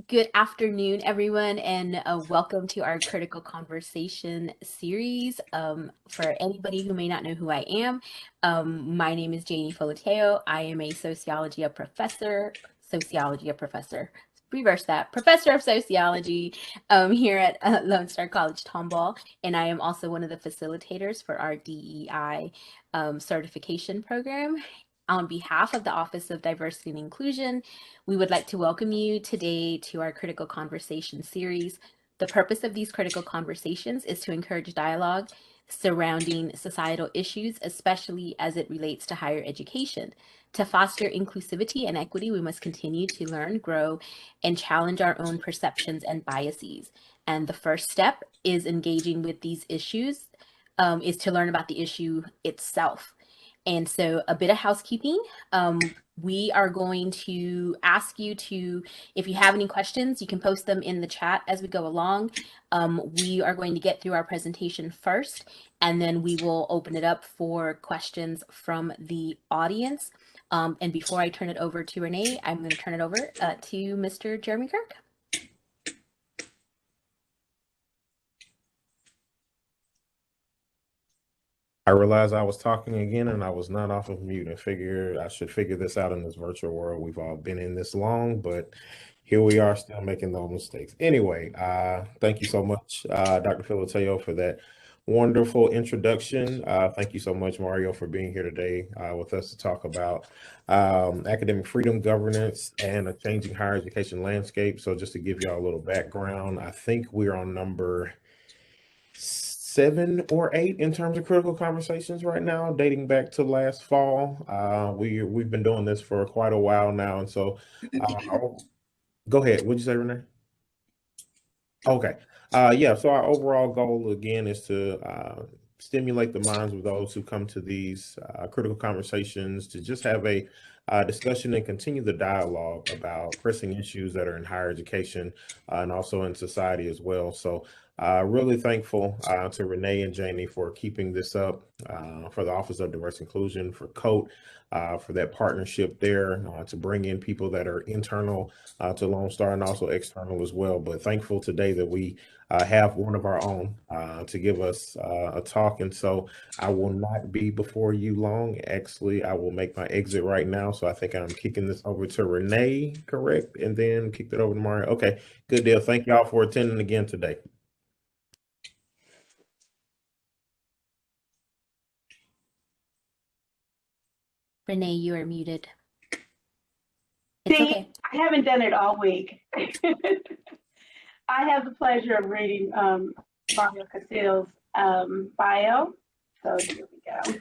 Good afternoon, everyone, and welcome to our Critical Conversation series. For anybody who may not know who I am, my name is Janie Foliteo. I am a reverse that, professor of sociology here at Lone Star College-Tomball, and I am also one of the facilitators for our DEI certification program. On behalf of the Office of Diversity and Inclusion, we would like to welcome you today to our Critical Conversation series. The purpose of these critical conversations is to encourage dialogue surrounding societal issues, especially as it relates to higher education. To foster inclusivity and equity, we must continue to learn, grow, and challenge our own perceptions and biases. And the first step is engaging with these issues, is to learn about the issue itself. And so a bit of housekeeping. We are going to ask you to, if you have any questions, you can post them in the chat as we go along. We are going to get through our presentation first, and then we will open it up for questions from the audience. And before I turn it over to Renee, I'm going to turn it over to Mr. Jeremy Kirk. I realized I was talking again and I was not off of mute. I figure I should figure this out in this virtual world. We've all been in this long, but here we are still making those mistakes. Anyway, thank you so much, Dr. Filateo, for that wonderful introduction. Thank you so much, Mario, for being here today with us to talk about academic freedom, governance, and a changing higher education landscape. So just to give y'all a little background, I think we're on number 7 or 8 in terms of critical conversations right now, dating back to last fall. We've been doing this for quite a while now, and so go ahead. What'd you say, Renee? Okay. Yeah, so our overall goal again is to stimulate the minds of those who come to these critical conversations to just have a discussion and continue the dialogue about pressing issues that are in higher education and also in society as well. So really thankful to Renee and Janie for keeping this up, for the Office of Diversity Inclusion, for COTE, for that partnership there to bring in people that are internal to Lone Star and also external as well. But thankful today that we have one of our own to give us a talk. And so I will not be before you long. Actually, I will make my exit right now. So I think I'm kicking this over to Renee, correct? And then kick it over to Mario. Okay, good deal. Thank y'all for attending again today. Renee, you are muted. It's See, okay. I haven't done it all week. I have the pleasure of reading Mario Castillo's bio. So here we go.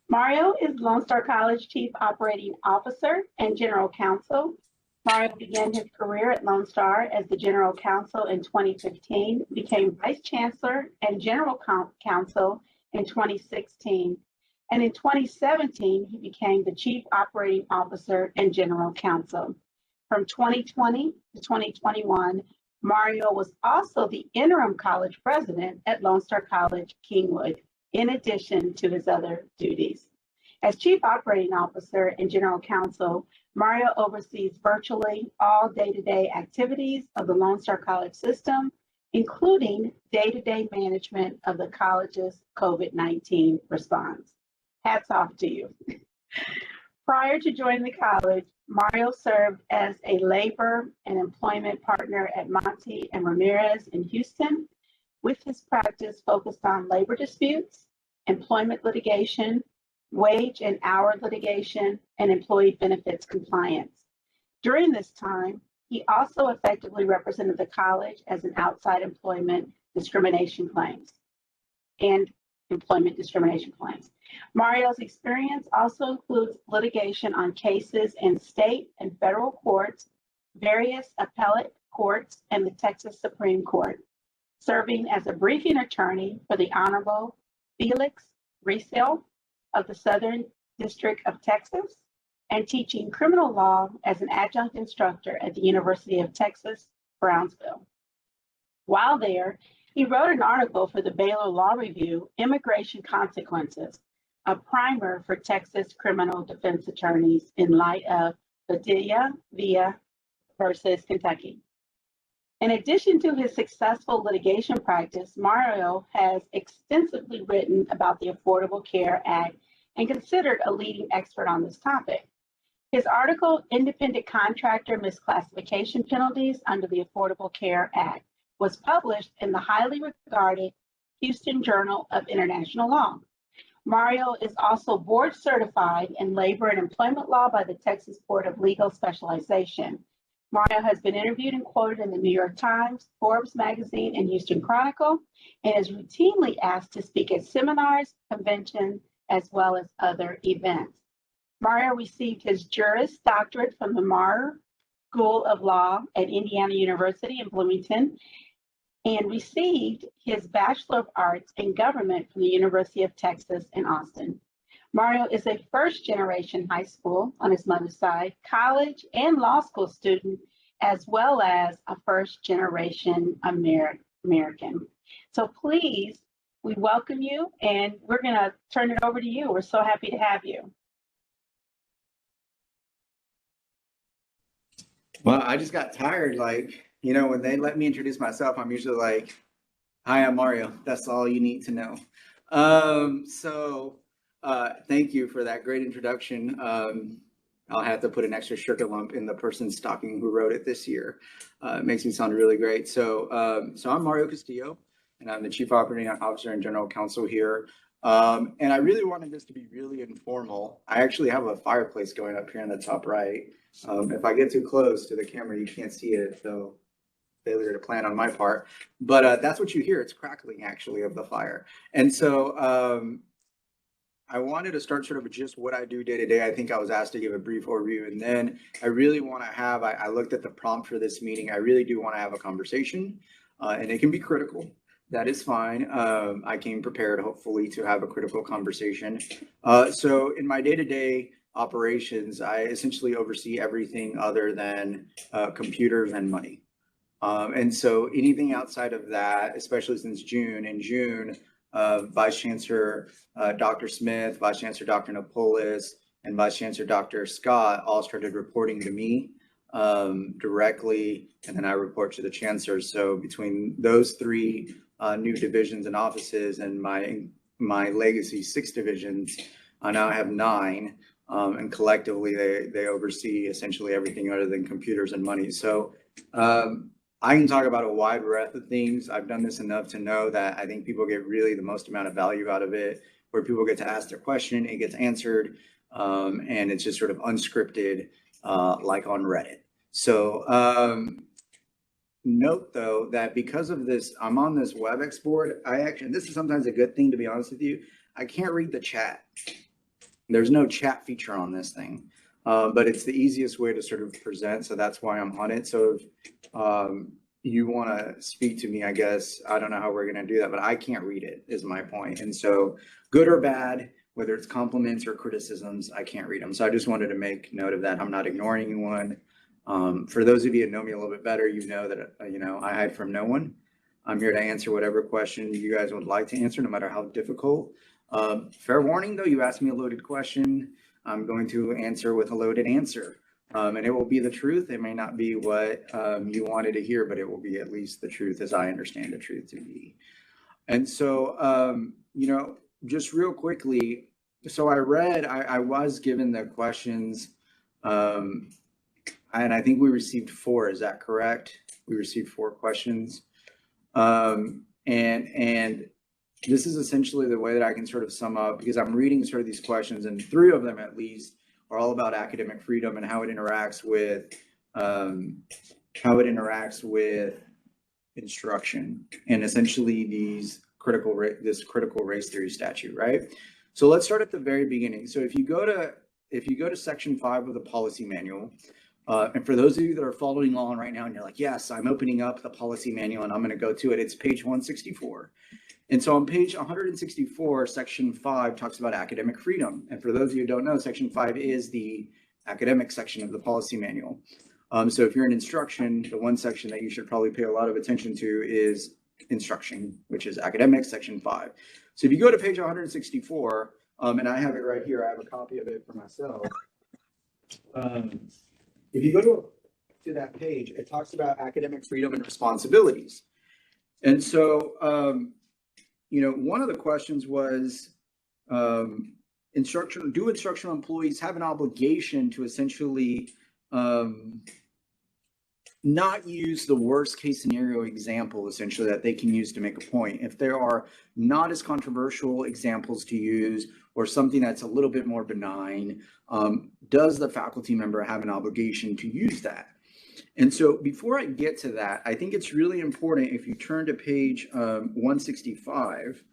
Mario is Lone Star College Chief Operating Officer and General Counsel. Mario began his career at Lone Star as the General Counsel in 2015, became Vice Chancellor and General Counsel in 2016. And in 2017, he became the Chief Operating Officer and General Counsel. From 2020 to 2021, Mario was also the interim college president at Lone Star College, Kingwood, in addition to his other duties. As Chief Operating Officer and General Counsel, Mario oversees virtually all day-to-day activities of the Lone Star College system, including day-to-day management of the college's COVID-19 response. Hats off to you. Prior to joining the college, Mario served as a labor and employment partner at Monty and Ramirez in Houston, with his practice focused on labor disputes, employment litigation, wage and hour litigation, and employee benefits compliance. During this time, he also effectively represented the college as an outside employment discrimination claims and employment discrimination claims. Mario's experience also includes litigation on cases in state and federal courts, various appellate courts, and the Texas Supreme Court, serving as a briefing attorney for the Honorable Felix Resell of the Southern District of Texas, and teaching criminal law as an adjunct instructor at the University of Texas, Brownsville. While there, he wrote an article for the Baylor Law Review, Immigration Consequences, a primer for Texas criminal defense attorneys in light of Padilla Villa versus Kentucky. In addition to his successful litigation practice, Mario has extensively written about the Affordable Care Act and considered a leading expert on this topic. His article, Independent Contractor Misclassification Penalties under the Affordable Care Act, was published in the highly regarded Houston Journal of International Law. Mario is also board certified in labor and employment law by the Texas Board of Legal Specialization. Mario has been interviewed and quoted in the New York Times, Forbes magazine, and Houston Chronicle, and is routinely asked to speak at seminars, conventions, as well as other events. Mario received his Juris Doctorate from the Marr School of Law at Indiana University in Bloomington, and received his Bachelor of Arts in Government from the University of Texas in Austin. Mario is a first-generation high school on his mother's side, college and law school student, as well as a first-generation American. So please, we welcome you, and we're going to turn it over to you. We're so happy to have you. Well, I just got tired. Like, you know, when they let me introduce myself, I'm usually like, hi, I'm Mario. That's all you need to know. Thank you for that great introduction. I'll have to put an extra sugar lump in the person's stocking who wrote it this year. It makes me sound really great. So I'm Mario Castillo, and I'm the Chief Operating Officer and General Counsel here. And I really wanted this to be really informal. I actually have a fireplace going up here in the top right. If I get too close to the camera, you can't see it, so failure to plan on my part. But that's what you hear. It's crackling, actually, of the fire. And so I wanted to start sort of with just what I do day to day. I think I was asked to give a brief overview, and then I really want to have, I looked at the prompt for this meeting. I really do want to have a conversation, and it can be critical. That is fine. I came prepared, hopefully, to have a critical conversation. So in my day-to-day operations, I essentially oversee everything other than computers and money. And so anything outside of that, especially since June, in June, Vice Chancellor Dr. Smith, Vice Chancellor Dr. Napolis, and Vice Chancellor Dr. Scott all started reporting to me directly, and then I report to the Chancellor. So between those three new divisions and offices and my legacy 6 divisions, I now have 9, and collectively they oversee essentially everything other than computers and money. So I can talk about a wide breadth of things. I've done this enough to know that I think people get really the most amount of value out of it, where people get to ask their question, it gets answered, and it's just sort of unscripted, like on Reddit. So note though that because of this, I'm on this WebEx board. And this is sometimes a good thing, to be honest with you. I can't read the chat. There's no chat feature on this thing. But it's the easiest way to sort of present, so that's why I'm on it. So if you want to speak to me, I guess, I don't know how we're going to do that, but I can't read it, is my point. And so good or bad, whether it's compliments or criticisms, I can't read them. So I just wanted to make note of that. I'm not ignoring anyone. For those of you who know me a little bit better, you know that, I hide from no one. I'm here to answer whatever question you guys would like to answer, no matter how difficult. Fair warning, though, you asked me a loaded question. I'm going to answer with a loaded answer, and it will be the truth. It may not be what you wanted to hear, but it will be at least the truth as I understand the truth to be. And so, just real quickly, so I was given the questions, and I think we received 4. Is that correct? We received 4 questions, and this is essentially the way that I can sort of sum up, because I'm reading sort of these questions, and 3 of them at least are all about academic freedom and how it interacts with instruction, and essentially this critical race theory statute, right? So let's start at the very beginning. So if you go to section 5 of the policy manual, and for those of you that are following along right now and you're like, yes, I'm opening up the policy manual and I'm going to go to it, it's page 164. And so on page 164, section 5 talks about academic freedom. And for those of you who don't know, section 5 is the academic section of the policy manual. So if you're in instruction, the one section that you should probably pay a lot of attention to is instruction, which is academic section 5. So if you go to page 164, and I have it right here, I have a copy of it for myself. If you go to to that page, it talks about academic freedom and responsibilities. And so, one of the questions was, do instructional employees have an obligation to essentially not use the worst case scenario example, essentially, that they can use to make a point? If there are not as controversial examples to use or something that's a little bit more benign, does the faculty member have an obligation to use that? And so before I get to that, I think it's really important if you turn to page 165,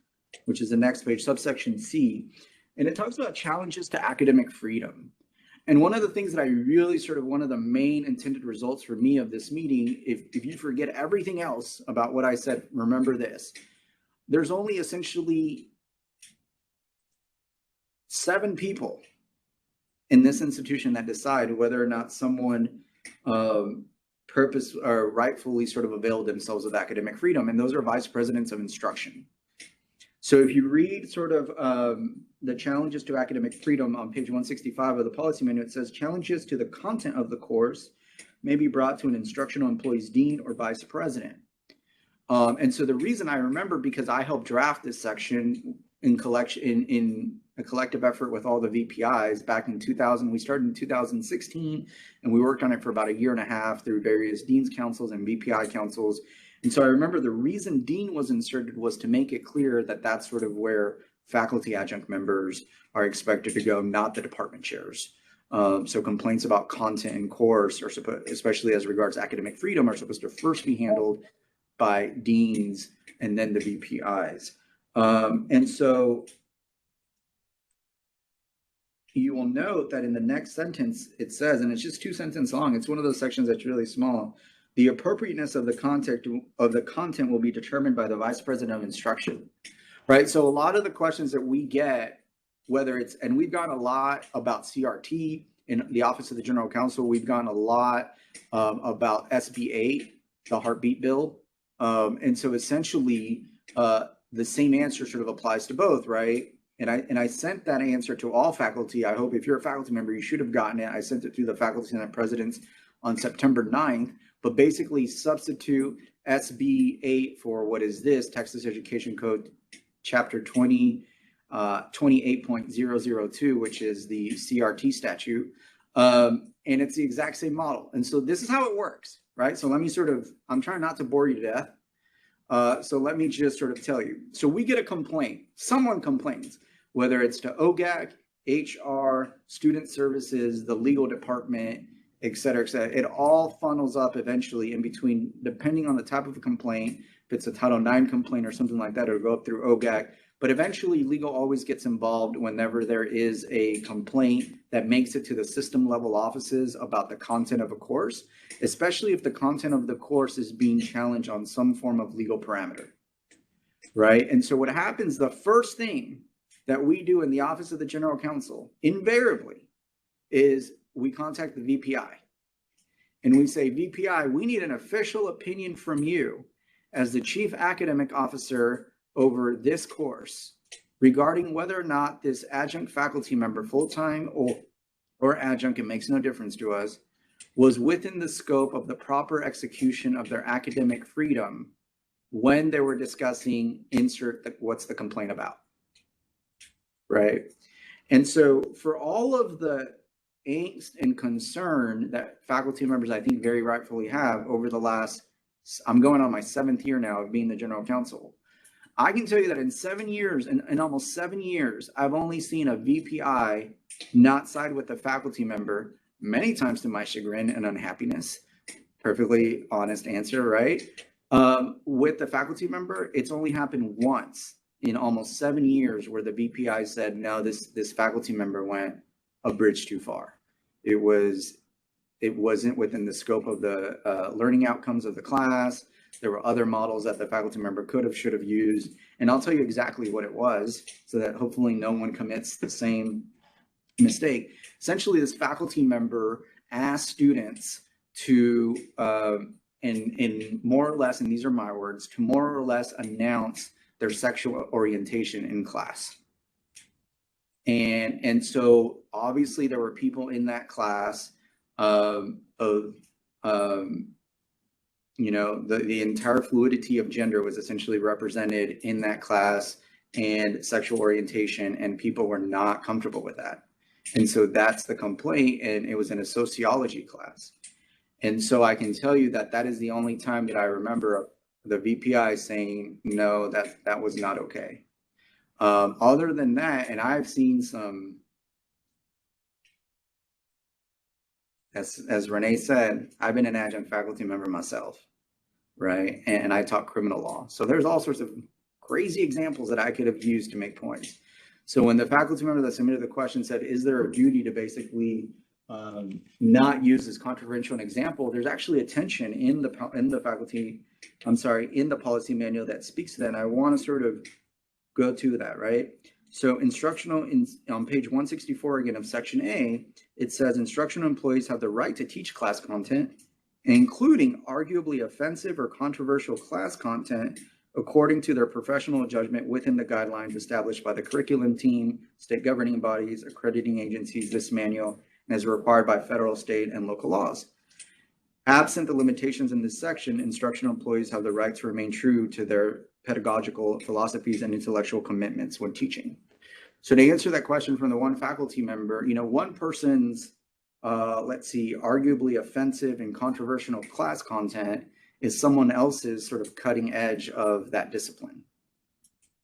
which is the next page, subsection C, and it talks about challenges to academic freedom. And one of the things that I really one of the main intended results for me of this meeting, if you forget everything else about what I said, remember this: there's only essentially 7 people in this institution that decide whether or not someone rightfully avail themselves of academic freedom, and those are vice presidents of instruction. So if you read the challenges to academic freedom on page 165 of the policy manual, it says challenges to the content of the course may be brought to an instructional employee's dean or vice president. And so the reason I remember, because I helped draft this section in a collective effort with all the VPIs back in 2000. We started in 2016, and we worked on it for about 1.5 years through various dean's councils and VPI councils. And so I remember the reason dean was inserted was to make it clear that that's where faculty adjunct members are expected to go, not the department chairs. So complaints about content in course, or especially as regards academic freedom, are supposed to first be handled by deans and then the VPIs. And so you will note that in the next sentence, it says, and it's just 2 sentences long, it's one of those sections that's really small: the appropriateness of the content will be determined by the vice president of instruction. Right? So a lot of the questions that we get, and we've gotten a lot about CRT in the Office of the General Counsel, we've gotten a lot about SB 8, the heartbeat bill. And so essentially, the same answer applies to both, right? And I sent that answer to all faculty. I hope if you're a faculty member, you should have gotten it. I sent it to the Faculty Senate Presidents on September 9th, but basically substitute SB 8 for what is this, Texas Education Code Chapter 28.002, which is the CRT statute. And it's the exact same model. And so this is how it works, right? So let me I'm trying not to bore you to death. So let me just tell you. So we get a complaint. Someone complains, whether it's to OGAC, HR, student services, the legal department, et cetera, et cetera. It all funnels up eventually in between, depending on the type of a complaint. If it's a Title IX complaint or something like that, it'll go up through OGAC. But eventually, legal always gets involved whenever there is a complaint that makes it to the system level offices about the content of a course, especially if the content of the course is being challenged on some form of legal parameter, right? And so what happens, the first thing that we do in the Office of the General Counsel, invariably, is we contact the VPI. And we say, VPI, we need an official opinion from you as the Chief Academic Officer over this course regarding whether or not this adjunct faculty member, full-time or adjunct, it makes no difference to us, was within the scope of the proper execution of their academic freedom when they were discussing what's the complaint about, right? And so for all of the angst and concern that faculty members, I think, very rightfully have over the last, I'm going on my 7th year now of being the General Counsel, I can tell you that in 7 years, in almost 7 years, I've only seen a VPI not side with a faculty member, many times to my chagrin and unhappiness. Perfectly honest answer, right? With the faculty member, it's only happened once in almost 7 years where the VPI said, no, this faculty member went a bridge too far. It wasn't within the scope of the learning outcomes of the class. There were other models that the faculty member should have used. And I'll tell you exactly what it was so that hopefully no one commits the same mistake. Essentially, this faculty member asked students to, and more or less, and these are my words, to more or less announce their sexual orientation in class. And so obviously there were people in that class of you know, the entire fluidity of gender was essentially represented in that class, and sexual orientation, and people were not comfortable with that. And so that's the complaint, and it was in a sociology class. And so I can tell you that that is the only time that I remember the VPI saying, no, that was not okay. Other than that, and I've seen some, as Renee said, I've been an adjunct faculty member myself, right? And I taught criminal law. So there's all sorts of crazy examples that I could have used to make points. So when the faculty member that submitted the question said, is there a duty to basically not use this controversial an example, there's actually a tension in the faculty, in the policy manual that speaks to that. And I want to sort of go to that, right? So instructional, on page 164 again of section A, it says instructional employees have the right to teach class content, including arguably offensive or controversial class content, according to their professional judgment within the guidelines established by the curriculum team, state governing bodies, accrediting agencies, this manual, and as required by federal, state, and local laws. Absent the limitations in this section, instructional employees have the right to remain true to their pedagogical philosophies and intellectual commitments when teaching. So to answer that question from the one faculty member, you know, one person's, let's see, arguably offensive and controversial class content is someone else's sort of cutting edge of that discipline,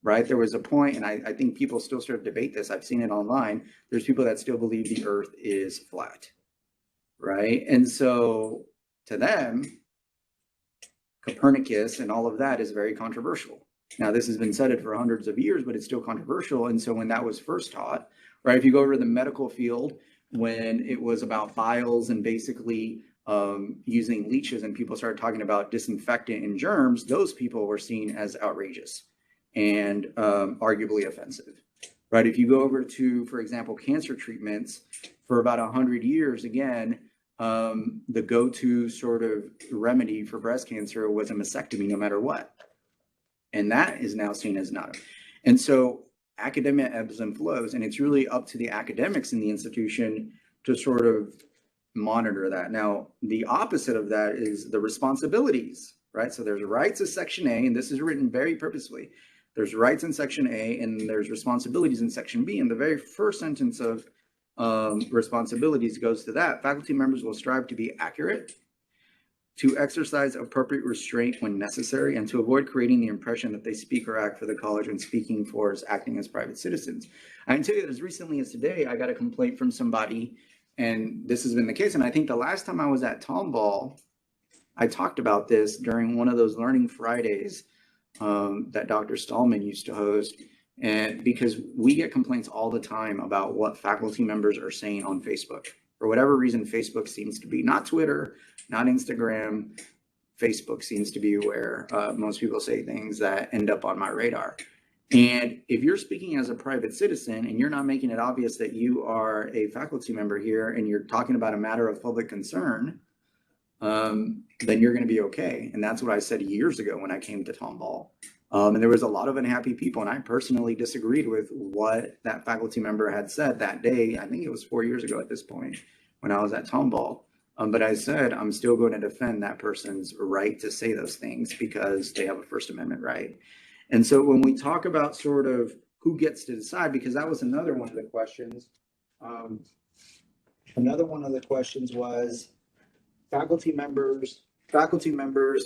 right? There was a point, and I think people still sort of debate this. I've seen it online. There's people that still believe the earth is flat, right? And so to them, Copernicus and all of that is very controversial. Now, this has been said for hundreds of years, but it's still controversial. And so when that was first taught, right, if you go over to the medical field, when it was about vials and basically using leeches and people started talking about disinfectant and germs, those people were seen as outrageous and arguably offensive, right? If you go over to, for example, cancer treatments, for about 100 years, again, the go-to sort of remedy for breast cancer was a mastectomy no matter what. And that is now seen as not. And so academia ebbs and flows, and it's really up to the academics in the institution to sort of monitor that. Now, the opposite of that is the responsibilities, right? So there's rights in section A, and this is written very purposefully. There's rights in section A, and there's responsibilities in section B. And the very first sentence of responsibilities goes to that. Faculty members will strive to be accurate, to exercise appropriate restraint when necessary, and to avoid creating the impression that they speak or act for the college when speaking for as acting as private citizens. I can tell you that as recently as today, I got a complaint from somebody, and this has been the case. And I think the last time I was at Tomball, I talked about this during one of those Learning Fridays that Dr. Stallman used to host. And because we get complaints all the time about what faculty members are saying on Facebook. For whatever reason, Facebook seems to be, not Twitter, not Instagram, Facebook seems to be where most people say things that end up on my radar. And if you're speaking as a private citizen and you're not making it obvious that you are a faculty member here and you're talking about a matter of public concern, then you're going to be okay. And that's what I said years ago when I came to Tomball. And there was a lot of unhappy people, and I personally disagreed with what that faculty member had said that day. I think it was 4 years ago at this point when I was at Tomball. But I said, I'm still going to defend that person's right to say those things because they have a First Amendment right. And so when we talk about sort of who gets to decide, because that was another one of the questions. Another one of the questions was faculty members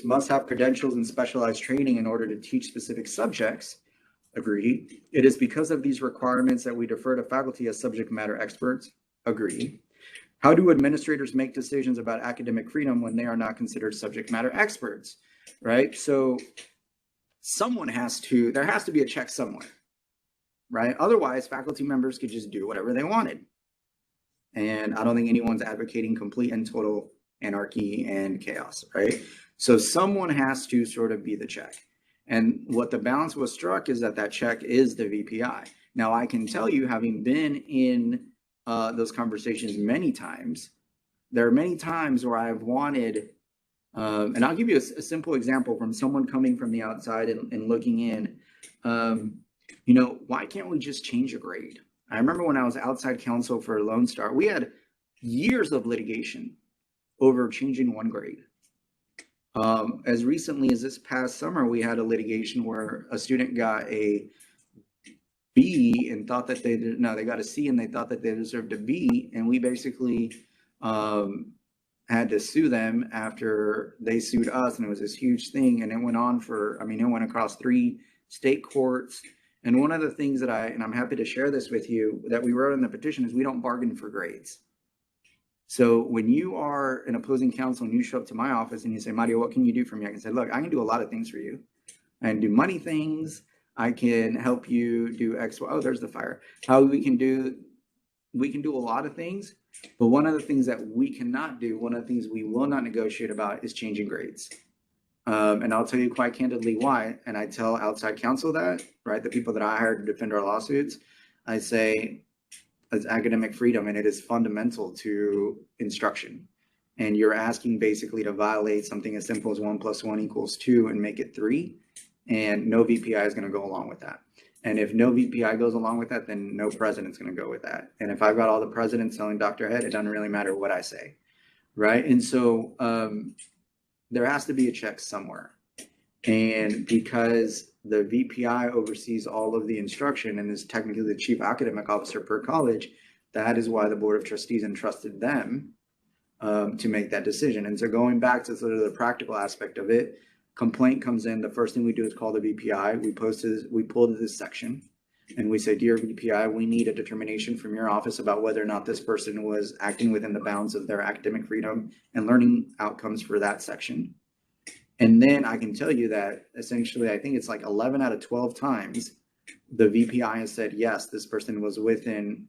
must have credentials and specialized training in order to teach specific subjects. Agreed. It is because of these requirements that we defer to faculty as subject matter experts. Agreed. How do administrators make decisions about academic freedom when they are not considered subject matter experts? Right? So there has to be a check somewhere, right? Otherwise, faculty members could just do whatever they wanted. And I don't think anyone's advocating complete and total anarchy and chaos, right? So someone has to sort of be the check. And what the balance was struck is that check is the VPI. Now, I can tell you, having been in those conversations many times, there are many times where I've wanted, and I'll give you a simple example from someone coming from the outside and looking in, you know, why can't we just change a grade? I remember when I was outside counsel for Lone Star, we had years of litigation over changing one grade. As recently as this past summer, we had a litigation where a student got a B and thought that they got a C and they thought that they deserved a B. And we basically had to sue them after they sued us. And it was this huge thing. And it went on for, it went across 3 state courts. And one of the things that I'm happy to share this with you, that we wrote in the petition is we don't bargain for grades. So when you are an opposing counsel and you show up to my office and you say, Mario, what can you do for me? I can say, look, I can do a lot of things for you. I can do money things. I can help you do X, Y. Oh, there's the fire. How we can do a lot of things. But one of the things that we cannot do, one of the things we will not negotiate about is changing grades. And I'll tell you quite candidly why. And I tell outside counsel that, right? The people that I hired to defend our lawsuits, I say, it's academic freedom and it is fundamental to instruction. And you're asking basically to violate something as simple as 1 + 1 = 2 and make it 3. And no VPI is going to go along with that. And if no VPI goes along with that, then no president's going to go with that. And if I've got all the presidents telling Dr. Head, it doesn't really matter what I say, right? And so there has to be a check somewhere. And because the VPI oversees all of the instruction and is technically the chief academic officer per college, that is why the board of trustees entrusted them to make that decision. And so going back to sort of the practical aspect of it, complaint comes in, the first thing we do is call the VPI. We pull to this section and we say, dear VPI, we need a determination from your office about whether or not this person was acting within the bounds of their academic freedom and learning outcomes for that section. And then I can tell you that essentially, I think it's like 11 out of 12 times the VPI has said, yes, this person was within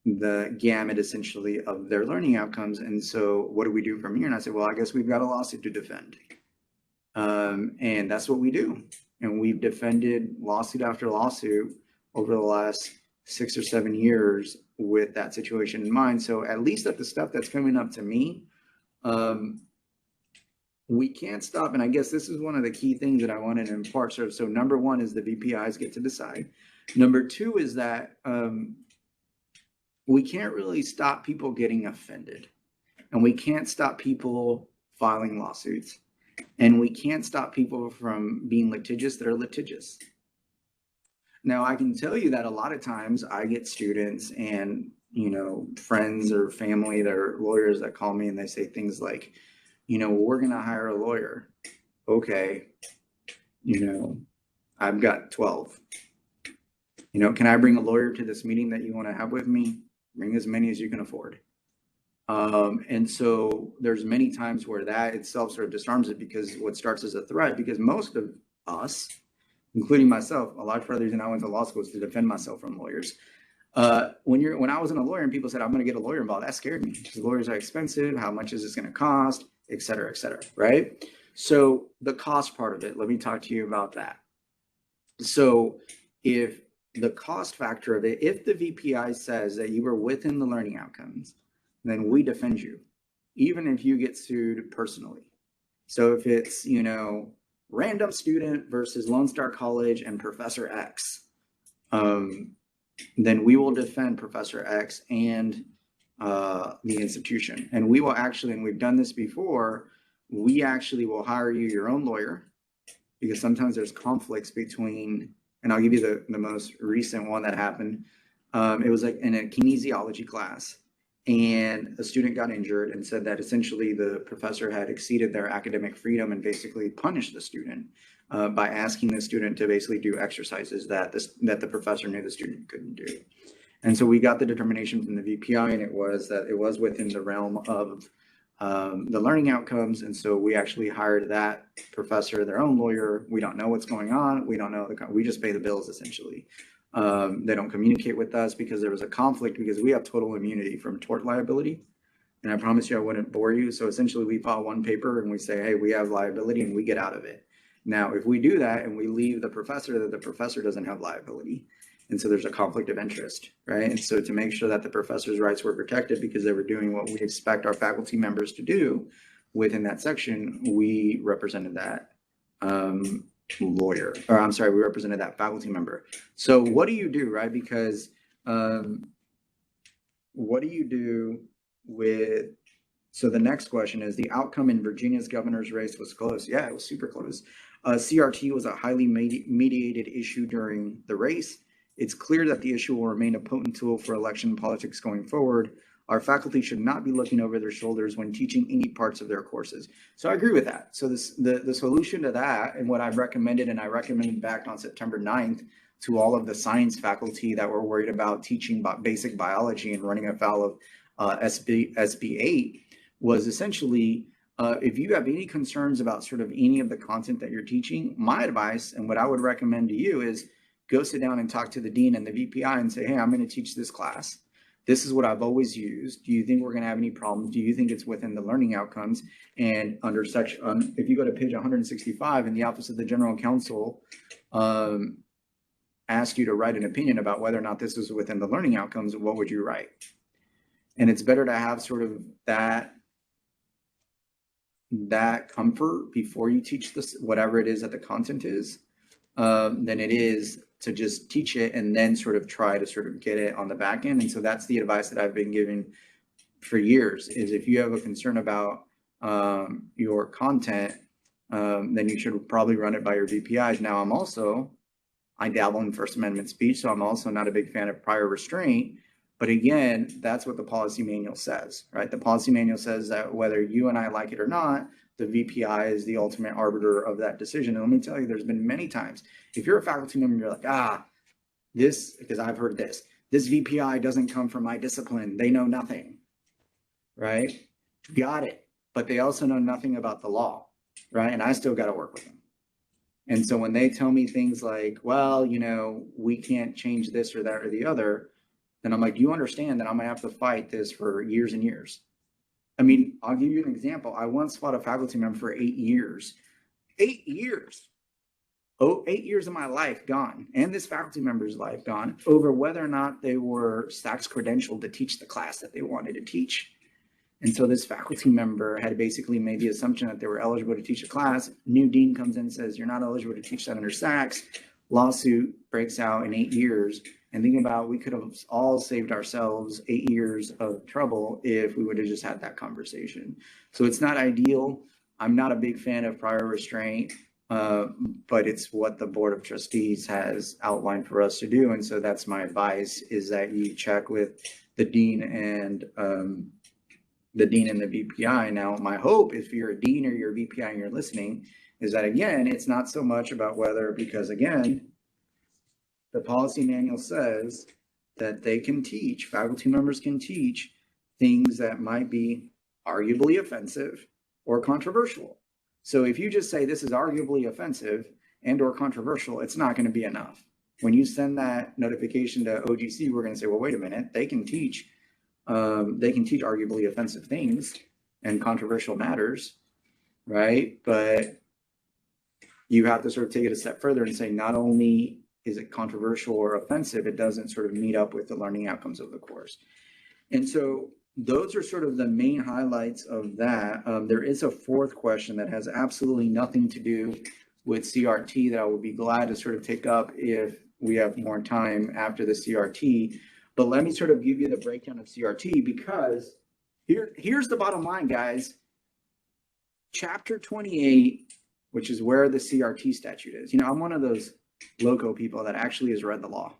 the gamut essentially of their learning outcomes. And so what do we do from here? And I said, well, I guess we've got a lawsuit to defend. And that's what we do. And we've defended lawsuit after lawsuit over the last 6 or 7 years with that situation in mind. So at least at the stuff that's coming up to me, we can't stop. And I guess this is one of the key things that I wanted to impart. So number 1 is the VPIs get to decide. Number 2 is that we can't really stop people getting offended. And we can't stop people filing lawsuits. And we can't stop people from being litigious that are litigious. Now, I can tell you that a lot of times I get students and, friends or family that are lawyers that call me and they say things like, we're going to hire a lawyer. Okay. I've got 12. Can I bring a lawyer to this meeting that you want to have with me? Bring as many as you can afford. And so there's many times where that itself sort of disarms it, because what starts as a threat, because most of us, including myself, a lot further than I went to law school, is to defend myself from lawyers. When I wasn't a lawyer and people said, I'm going to get a lawyer involved, that scared me, because lawyers are expensive. How much is this going to cost, et cetera, right? So the cost part of it, let me talk to you about that. So if the cost factor of it, if the VPI says that you were within the learning outcomes, then we defend you, even if you get sued personally. So if it's, random student versus Lone Star College and Professor X, then we will defend Professor X and the institution. And we will actually, and we've done this before, we actually will hire you your own lawyer, because sometimes there's conflicts between, and I'll give you the most recent one that happened. It was like in a kinesiology class, and a student got injured and said that essentially the professor had exceeded their academic freedom and basically punished the student by asking the student to basically do exercises that the professor knew the student couldn't do. And so we got the determination from the VPI, and it was that it was within the realm of the learning outcomes. And so we actually hired that professor, their own lawyer. We don't know what's going on. We don't know. We just pay the bills essentially. They don't communicate with us because there was a conflict, because we have total immunity from tort liability. And I promise you I wouldn't bore you. So essentially we file one paper and we say, hey, we have liability, and we get out of it. Now, if we do that and we leave the professor, that the professor doesn't have liability. And so there's a conflict of interest, right? And so to make sure that the professor's rights were protected because they were doing what we expect our faculty members to do within that section, we represented that we represented that faculty member. So what do you do, right? Because what do you do with So the next question is, the outcome in Virginia's governor's race was close. Yeah, it was super close. CRT was a highly mediated issue during the race. It's clear that the issue will remain a potent tool for election politics going forward. Our faculty should not be looking over their shoulders when teaching any parts of their courses. So I agree with that. So the solution to that, and what I've recommended, and I recommended back on September 9th to all of the science faculty that were worried about teaching basic biology and running afoul of SB 8, was essentially, if you have any concerns about sort of any of the content that you're teaching, my advice and what I would recommend to you is go sit down and talk to the dean and the VPI and say, hey, I'm going to teach this class. This is what I've always used. Do you think we're going to have any problems? Do you think it's within the learning outcomes? And under section, if you go to page 165 in the Office of the General Counsel, ask you to write an opinion about whether or not this is within the learning outcomes, what would you write? And it's better to have sort of that comfort before you teach this, whatever it is that the content is, than it is to just teach it and then sort of try to sort of get it on the back end. And so that's the advice that I've been giving for years, is if you have a concern about your content, then you should probably run it by your VPIs. Now, I dabble in First Amendment speech, so I'm also not a big fan of prior restraint. But again, that's what the policy manual says, right? The policy manual says that whether you and I like it or not, the VPI is the ultimate arbiter of that decision. And let me tell you, there's been many times, if you're a faculty member, you're like, this, because I've heard this VPI doesn't come from my discipline. They know nothing, right? Got it. But they also know nothing about the law, right? And I still got to work with them. And so when they tell me things like, well, we can't change this or that or the other, then I'm like, do you understand that I'm gonna have to fight this for years and years? I mean, I'll give you an example. I once fought a faculty member for 8 years. 8 years. 8 years of my life gone, and this faculty member's life gone, over whether or not they were SACS credentialed to teach the class that they wanted to teach. And so this faculty member had basically made the assumption that they were eligible to teach a class. New dean comes in and says, you're not eligible to teach that under SACS. Lawsuit breaks out in 8 years. And think about, we could have all saved ourselves 8 years of trouble if we would have just had that conversation. So it's not ideal. I'm not a big fan of prior restraint, but it's what the Board of Trustees has outlined for us to do. And so that's my advice, is that you check with the dean and the VPI. Now, my hope, if you're a dean or you're a VPI and you're listening, is that, again, it's not so much about whether, because again, the policy manual says that they can teach, faculty members can teach things that might be arguably offensive or controversial. So if you just say this is arguably offensive and or controversial, it's not going to be enough. When you send that notification to OGC, we're going to say, well, wait a minute, they can teach arguably offensive things and controversial matters, right? But you have to sort of take it a step further and say, not only is it controversial or offensive, it doesn't sort of meet up with the learning outcomes of the course. And so those are sort of the main highlights of that. There is a fourth question that has absolutely nothing to do with CRT that I would be glad to sort of take up if we have more time after the CRT. But let me sort of give you the breakdown of CRT, because here's the bottom line, guys. Chapter 28, which is where the CRT statute is. I'm one of those loco people that actually has read the law.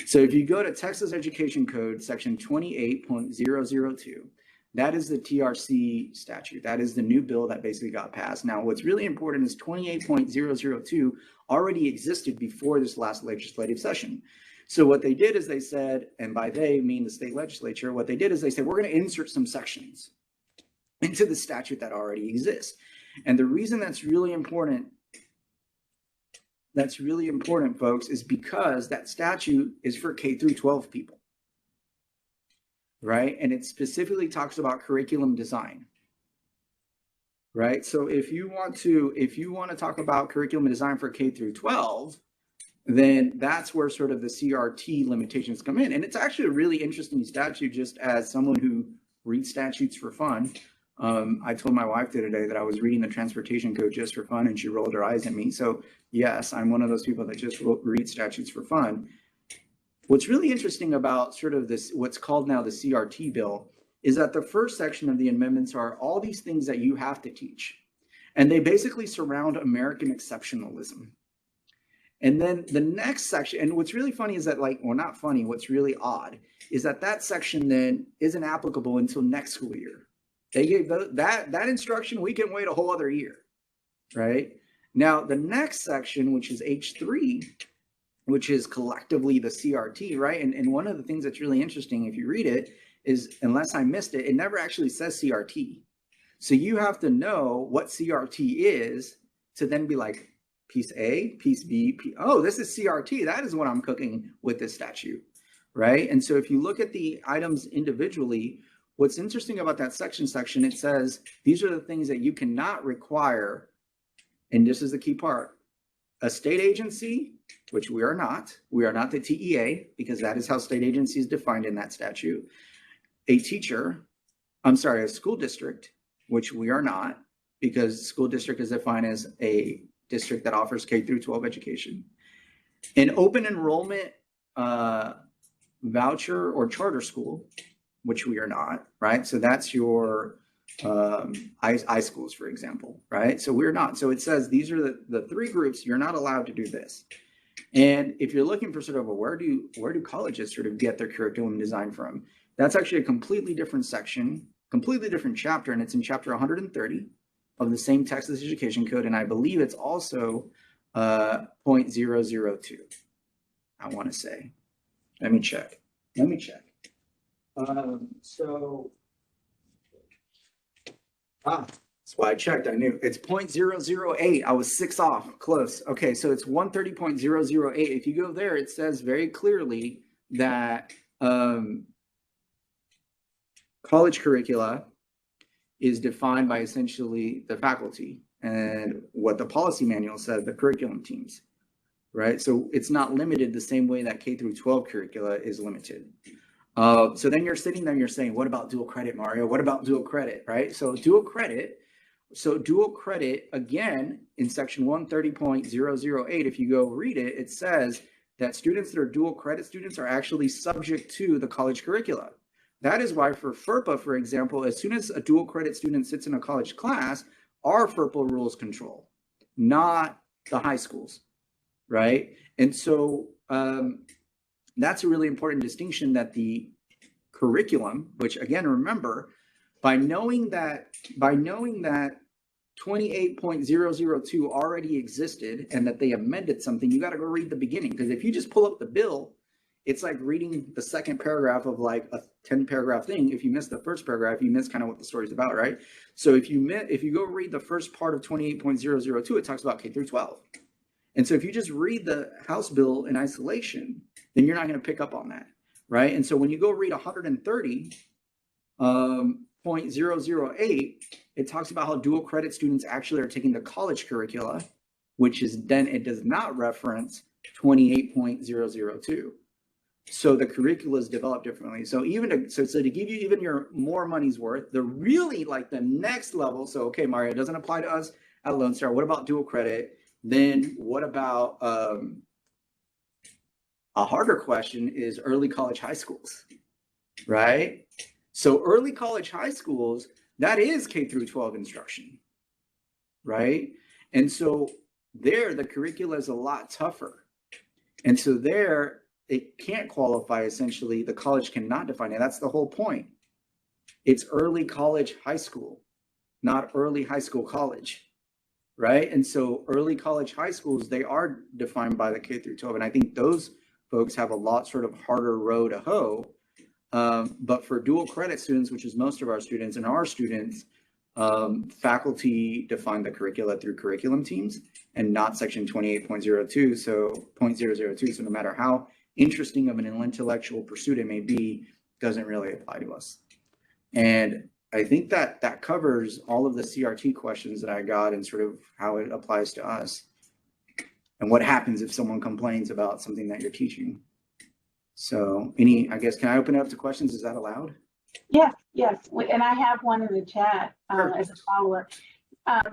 So if you go to Texas Education Code section 28.002, that is the TRC statute. That is the new bill that basically got passed. Now, what's really important is 28.002 already existed before this last legislative session. So what they did is they said, and by they mean the state legislature, what they did is they said, we're going to insert some sections into the statute that already exists. And the reason that's really important, folks, is because that statute is for K through 12 people, right? And it specifically talks about curriculum design, right? So if you want to talk about curriculum design for K through 12, then that's where sort of the CRT limitations come in. And it's actually a really interesting statute, just as someone who reads statutes for fun. I told my wife the other day that I was reading the transportation code just for fun, and she rolled her eyes at me. So yes, I'm one of those people that just read statutes for fun. What's really interesting about sort of this, what's called now the CRT bill, is that the first section of the amendments are all these things that you have to teach. And they basically surround American exceptionalism. And then the next section, and what's really funny is that, like, well, not funny, what's really odd is that that section then isn't applicable until next school year. They gave that instruction, we can wait a whole other year, right? Now, the next section, which is H3, which is collectively the CRT, right? And one of the things that's really interesting, if you read it, is, unless I missed it, it never actually says CRT. So you have to know what CRT is to then be like, piece A, piece B, oh, this is CRT. That is what I'm cooking with this statute, right? And so if you look at the items individually, what's interesting about that section, it says, these are the things that you cannot require, and this is the key part, a state agency, which we are not the TEA, because that is how state agency is defined in that statute, a school district, which we are not, because school district is defined as a district that offers K through 12 education, an open enrollment voucher or charter school, which we are not, right? So that's your I schools, for example, right? So we're not. So it says these are the three groups. You're not allowed to do this. And if you're looking for sort of a where do colleges sort of get their curriculum design from, that's actually a completely different section, completely different chapter, and it's in chapter 130 of the same Texas Education Code, and I believe it's also 0.002. I want to say. Let me check. That's why I checked. I knew it's 0.008. I was 6 off. Close. Okay, so it's 130.008. If you go there, it says very clearly that college curricula is defined by essentially the faculty, and what the policy manual says, the curriculum teams, right? So it's not limited the same way that K through 12 curricula is limited. So then you're sitting there and you're saying, what about dual credit, Mario? What about dual credit, right? So dual credit, again, in section 130.008, if you go read it, it says that students that are dual credit students are actually subject to the college curricula. That is why for FERPA, for example, as soon as a dual credit student sits in a college class, our FERPA rules control, not the high schools, right? And so that's a really important distinction, that the curriculum, which again, remember, by knowing that 28.002 already existed and that they amended something, you got to go read the beginning, because if you just pull up the bill, it's like reading the second paragraph of like a 10-paragraph thing. If you miss the first paragraph, you miss kind of what the story's about, right? So if you go read the first part of 28.002, it talks about K through 12. And so if you just read the House bill in isolation, then you're not going to pick up on that, right? And so when you go read 130.008, it talks about how dual credit students actually are taking the college curricula, which is then it does not reference 28.002. So the curricula is developed differently. So to give you even your more money's worth, the really like the next level. So, okay, Mario, it doesn't apply to us at Lone Star. What about dual credit? Then what about a harder question is early college high schools, right? So early college high schools, that is K through 12 instruction, right? And so there, the curricula is a lot tougher. And so there, it can't qualify, essentially. The college cannot define it. That's the whole point. It's early college high school, not early high school college, right? And so early college high schools, they are defined by the K through 12. And I think those folks have a lot sort of harder row to hoe. But for dual credit students, which is most of our students, and our students, faculty define the curricula through curriculum teams and not section 28.02, so 0.002. So no matter how interesting of an intellectual pursuit it may be, doesn't really apply to us. And I think that covers all of the CRT questions that I got and sort of how it applies to us and what happens if someone complains about something that you're teaching. So I guess, can I open it up to questions? Is that allowed? Yes. And I have one in the chat as a follow-up.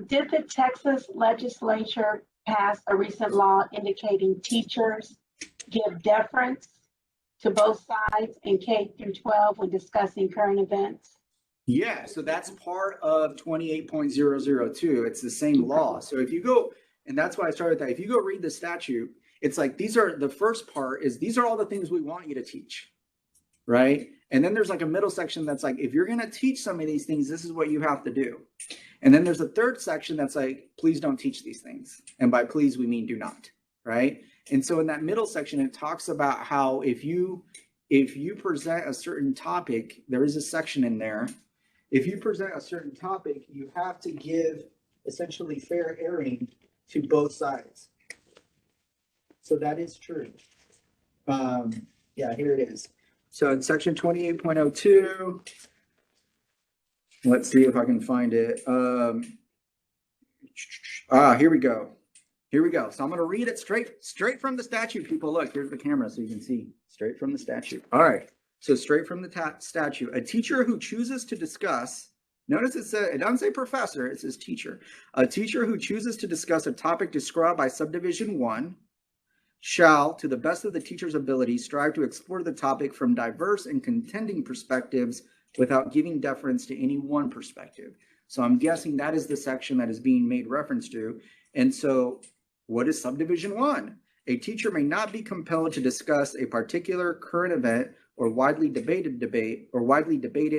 Did the Texas legislature pass a recent law indicating teachers give deference to both sides in K through 12 when discussing current events? Yeah, so that's part of 28.002. It's the same law. So if you go, and that's why I started with that. If you go read the statute, it's like these are the first part is these are all the things we want you to teach, right? And then there's like a middle section that's like, if you're going to teach some of these things, this is what you have to do. And then there's a third section that's like, please don't teach these things. And by please, we mean do not, right? And so in that middle section, it talks about how if you present a certain topic, there is a section in there. If you present a certain topic, you have to give essentially fair airing to both sides. So that is true. Yeah, here it is. So in section 28.02, let's see if I can find it. Here we go. Here we go. So I'm going to read it straight from the statute, people. Look, here's the camera so you can see straight from the statute. All right. So straight from the statute, a teacher who chooses to discuss, notice it doesn't say professor, it says teacher. A teacher who chooses to discuss a topic described by subdivision 1 shall, to the best of the teacher's ability, strive to explore the topic from diverse and contending perspectives without giving deference to any one perspective. So I'm guessing that is the section that is being made reference to. And so what is subdivision 1? A teacher may not be compelled to discuss a particular current event or widely debated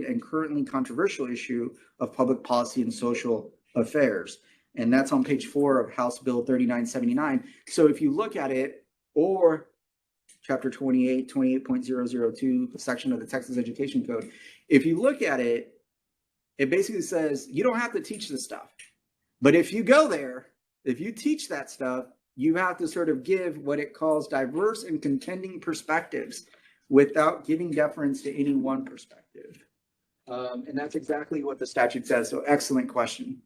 and currently controversial issue of public policy and social affairs. And that's on page 4 of House Bill 3979. So if you look at it, or chapter 28.002 section of the Texas Education Code, if you look at it, it basically says you don't have to teach this stuff. But if you go there, if you teach that stuff, you have to sort of give what it calls diverse and contending perspectives without giving deference to any one perspective. And that's exactly what the statute says. So excellent question.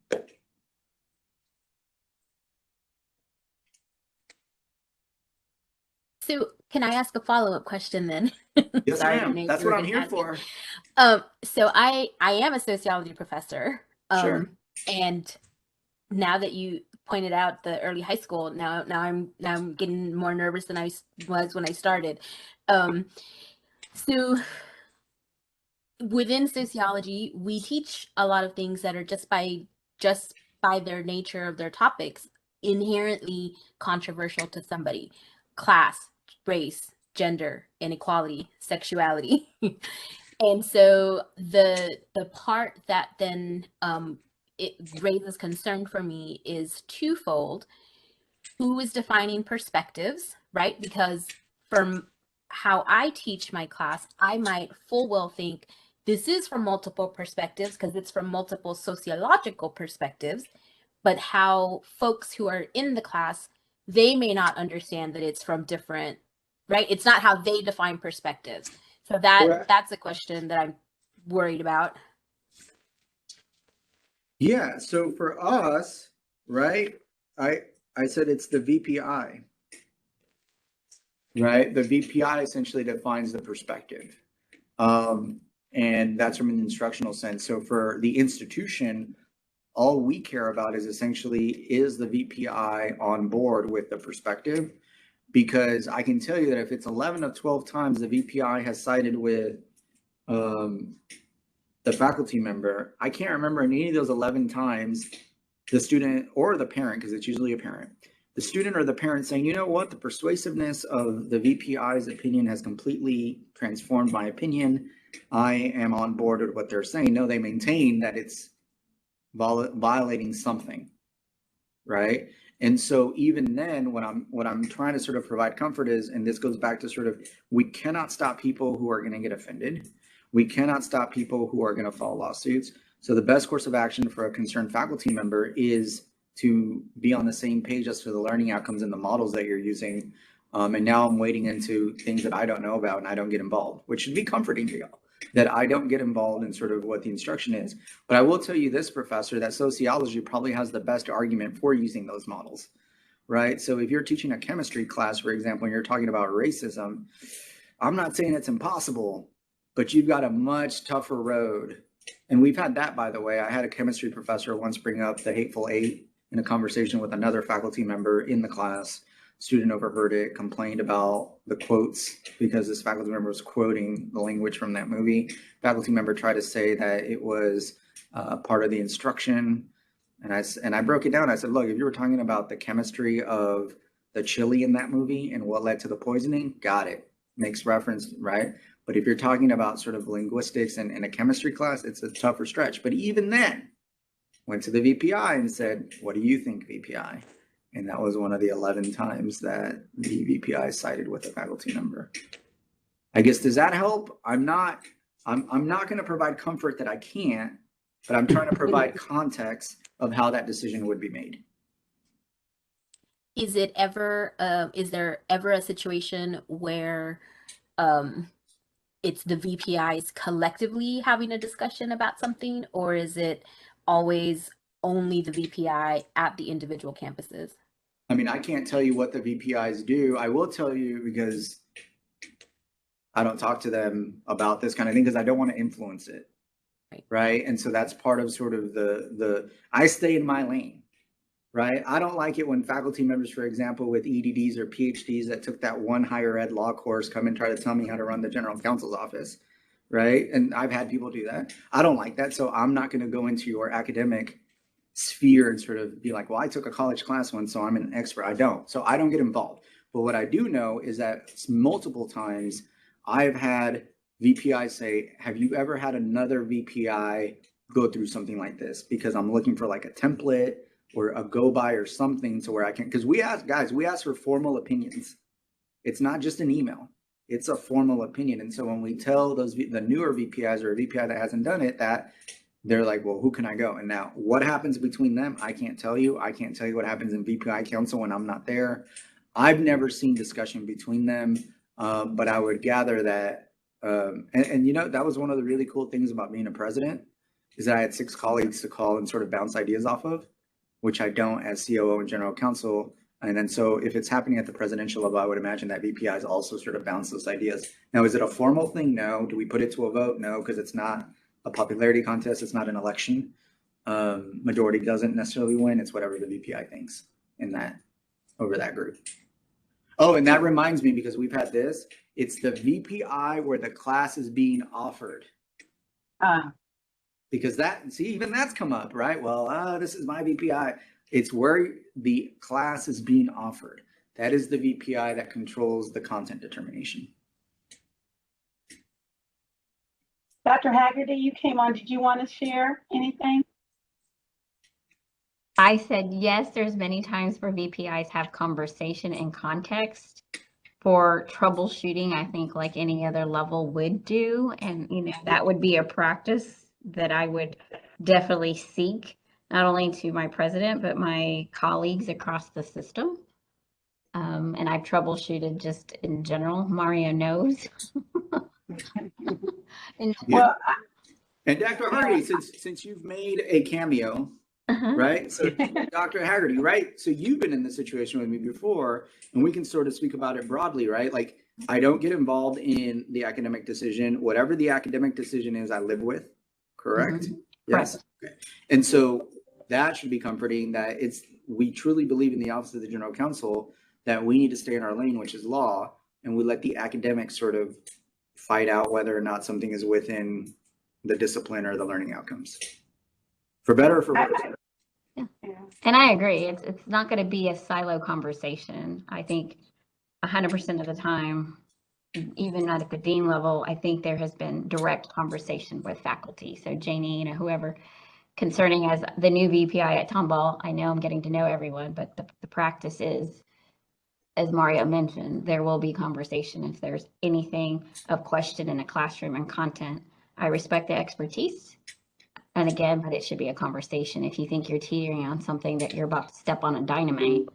So can I ask a follow-up question then? Yes, Sorry, ma'am. Renee, That's you were what I'm gonna here ask me. for. So I am a sociology professor. Sure. And now that you pointed out the early high school, now I'm getting more nervous than I was when I started. So within sociology, we teach a lot of things that are just by their nature of their topics inherently controversial to somebody: class, race, gender, inequality, sexuality. And so the part that then it raises concern for me is twofold. Who is defining perspectives, right? Because from how I teach my class, I might full well think this is from multiple perspectives because it's from multiple sociological perspectives, but how folks who are in the class, they may not understand that it's from different, right? It's not how they define perspectives. So that's a question that I'm worried about. Yeah, so for us, right, I said it's the VPI, right? The VPI essentially defines the perspective. And that's from an instructional sense. So for the institution, all we care about is essentially, is the VPI on board with the perspective? Because I can tell you that if it's 11 of 12 times the VPI has sided with the faculty member, I can't remember in any of those 11 times the student or the parent, because it's usually a parent, the student or the parent saying, you know what, the persuasiveness of the VPI's opinion has completely transformed my opinion. I am on board with what they're saying. No, they maintain that it's violating something, right? And so even then, what I'm trying to sort of provide comfort is, and this goes back to sort of, we cannot stop people who are going to get offended. We cannot stop people who are going to file lawsuits. So the best course of action for a concerned faculty member is to be on the same page as to the learning outcomes and the models that you're using. And now I'm wading into things that I don't know about and I don't get involved, which should be comforting to y'all, that I don't get involved in sort of what the instruction is. But I will tell you this, professor, that sociology probably has the best argument for using those models, right? So if you're teaching a chemistry class, for example, and you're talking about racism, I'm not saying it's impossible, but you've got a much tougher road. And we've had that, by the way. I had a chemistry professor once bring up the Hateful Eight in a conversation with another faculty member in the class. student overheard it, complained about the quotes because this faculty member was quoting the language from that movie. Faculty member tried to say that it was part of the instruction. And I broke it down. I said, look, if you were talking about the chemistry of the chili in that movie and what led to the poisoning, got it. Makes reference, right? But if you're talking about sort of linguistics and in a chemistry class, it's a tougher stretch. But even then, went to the VPI and said, what do you think, VPI? And that was one of the 11 times that the VPI sided with a faculty member. I guess, does that help? I'm not going to provide comfort that I can't, but I'm trying to provide context of how that decision would be made. Is there ever a situation where it's the VPIs collectively having a discussion about something, or is it always only the VPI at the individual campuses? I mean, I can't tell you what the VPIs do. I will tell you because I don't talk to them about this kind of thing because I don't want to influence it. Right. And so that's part of sort of I stay in my lane. Right. I don't like it when faculty members, for example, with EDDs or PhDs that took that one higher ed law course come and try to tell me how to run the general counsel's office. Right. And I've had people do that. I don't like that. So I'm not going to go into your academic sphere and sort of be like, well, I took a college class once, so I'm an expert. I don't. So I don't get involved. But what I do know is that multiple times I've had VPI say, have you ever had another VPI go through something like this? Because I'm looking for like a template or a go by or something to where I can, because we ask for formal opinions. It's not just an email. It's a formal opinion. And so when we tell the newer VPIs or a VPI that hasn't done it, that they're like, well, who can I go? And now what happens between them? I can't tell you. I can't tell you what happens in VPI council when I'm not there. I've never seen discussion between them, but I would gather that, and you know, that was one of the really cool things about being a president is that I had 6 colleagues to call and sort of bounce ideas off of, which I don't as COO and general counsel. And then so if it's happening at the presidential level, I would imagine that VPIs also sort of bounce those ideas. Now, is it a formal thing? No. Do we put it to a vote? No, because it's not a popularity contest. It's not an election. Majority doesn't necessarily win. It's whatever the VPI thinks in that over that group. Oh, and that reminds me, because we've had this, it's the VPI where the class is being offered. Because that, see, even that's come up, right? Well, this is my VPI. It's where the class is being offered. That is the VPI that controls the content determination. Dr. Haggerty, you came on. Did you want to share anything? I said, yes, there's many times where VPIs have conversation in context for troubleshooting, I think like any other level would do. And, you know, that would be a practice that I would definitely seek, not only to my president, but my colleagues across the system. And I've troubleshooted just in general. Mario knows. Well, and Dr. Hardy, since you've made a cameo, right? So Dr. Haggerty, right? So you've been in this situation with me before, and we can sort of speak about it broadly, right? Like, I don't get involved in the academic decision. Whatever the academic decision is, I live with, correct? Yes. Okay. And so that should be comforting that we truly believe in the Office of the General Counsel that we need to stay in our lane, which is law, and we let the academics sort of fight out whether or not something is within the discipline or the learning outcomes. For better or for worse. Yeah. And I agree. It's not going to be a silo conversation. I think 100% of the time, even at the dean level, I think there has been direct conversation with faculty. So Janie, you know, whoever, concerning as the new VPI at Tomball, I know I'm getting to know everyone, but the practice is, as Mario mentioned, there will be conversation if there's anything of question in a classroom and content. I respect the expertise. And again, but it should be a conversation. If you think you're teetering on something that you're about to step on a dynamite,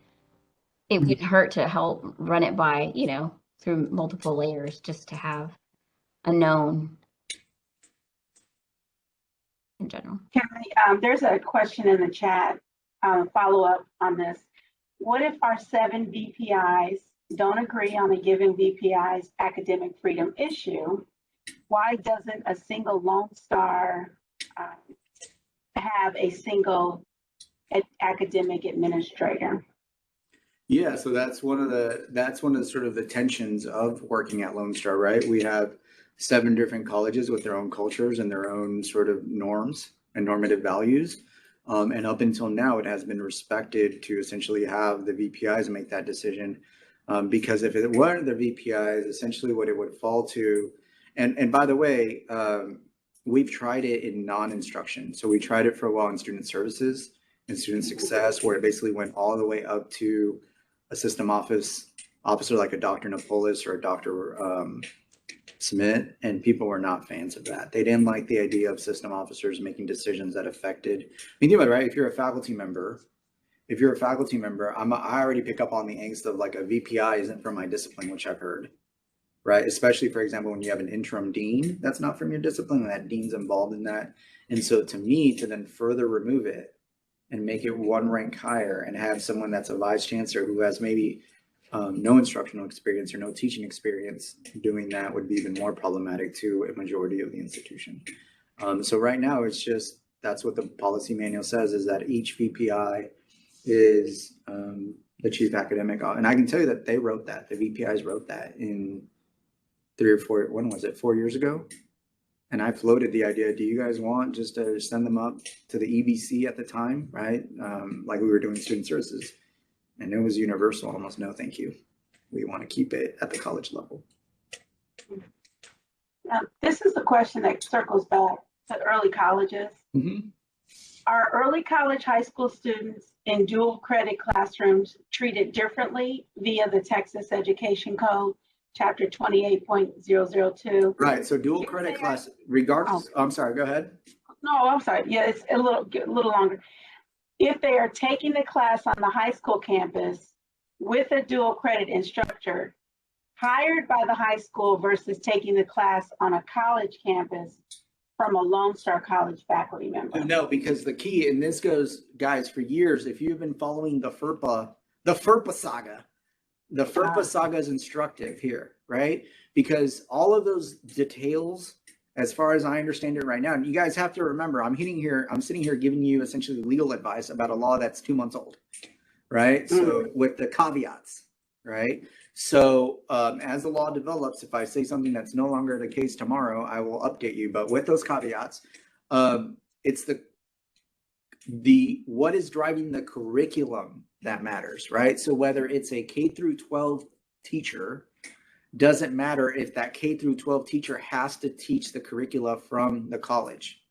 it wouldn't hurt to help run it by, you know, through multiple layers just to have a known in general. There's a question in the chat, follow up on this. What if our 7 VPIs don't agree on a given VPI's academic freedom issue? Why doesn't a single Lone Star have a single academic administrator? Yeah, so that's one of the sort of the tensions of working at Lone Star, right? We have 7 different colleges with their own cultures and their own sort of norms and normative values. And up until now, it has been respected to essentially have the VPIs make that decision. Because if it weren't the VPIs, essentially what it would fall to, and by the way, we've tried it in non-instruction. So we tried it for a while in student services and student success, where it basically went all the way up to a system officer like a Dr. Napolis or a Dr. Smith, and people were not fans of that. They didn't like the idea of system officers making decisions that affected. I mean, think about it, right? If you're a faculty member, I already pick up on the angst of like a VPI isn't from my discipline, which I've heard, right? Especially, for example, when you have an interim dean that's not from your discipline and that dean's involved in that. And so to me, to then further remove it and make it one rank higher and have someone that's a vice chancellor who has maybe no instructional experience or no teaching experience doing that would be even more problematic to a majority of the institution. So right now, it's just, that's what the policy manual says, is that each VPI is the chief academic. And I can tell you that they wrote that, the VPIs wrote that in 3 or 4, when was it, 4 years ago? And I floated the idea, do you guys want just to send them up to the EBC at the time, right? Like we were doing student services. And it was universal, almost no thank you. We want to keep it at the college level. Now, this is a question that circles back to early colleges. Mm-hmm. Are early college high school students in dual credit classrooms treated differently via the Texas Education Code, Chapter 28.002? Right, so dual credit class, regardless, I'm sorry, go ahead. No, I'm sorry. Yeah, it's a little longer. If they are taking the class on the high school campus with a dual credit instructor hired by the high school versus taking the class on a college campus from a Lone Star College faculty member. No, because the key, and this goes, guys, for years, if you've been following the FERPA saga, the FERPA saga is instructive here, right? Because all of those details, as far as I understand it right now, and you guys have to remember, I'm sitting here giving you essentially legal advice about a law that's 2 months old, right? So with the caveats, right? So as the law develops, if I say something that's no longer the case tomorrow, I will update you. But with those caveats, it's the what is driving the curriculum that matters, right? So whether it's a K through 12 teacher, doesn't matter if that K through 12 teacher has to teach the curricula from the college,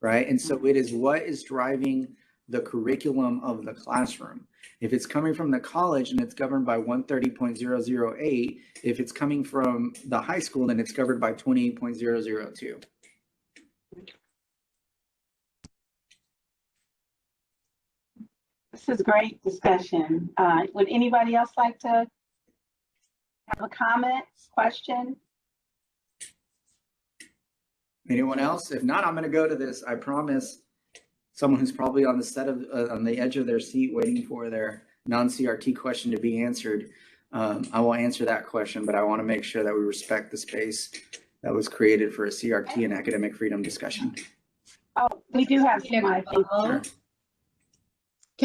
right? And so it is what is driving the curriculum of the classroom. If it's coming from the college and it's governed by 130.008, if it's coming from the high school, then it's covered by 28.002. This is great discussion. Would anybody else like to have a comment, question? Anyone else? If not, I'm going to go to this. I promise. Someone who's probably on the set of on the edge of their seat waiting for their non-CRT question to be answered. I will answer that question, but I want to make sure that we respect the space that was created for a CRT and academic freedom discussion. Oh, we do have some, I think. Sure.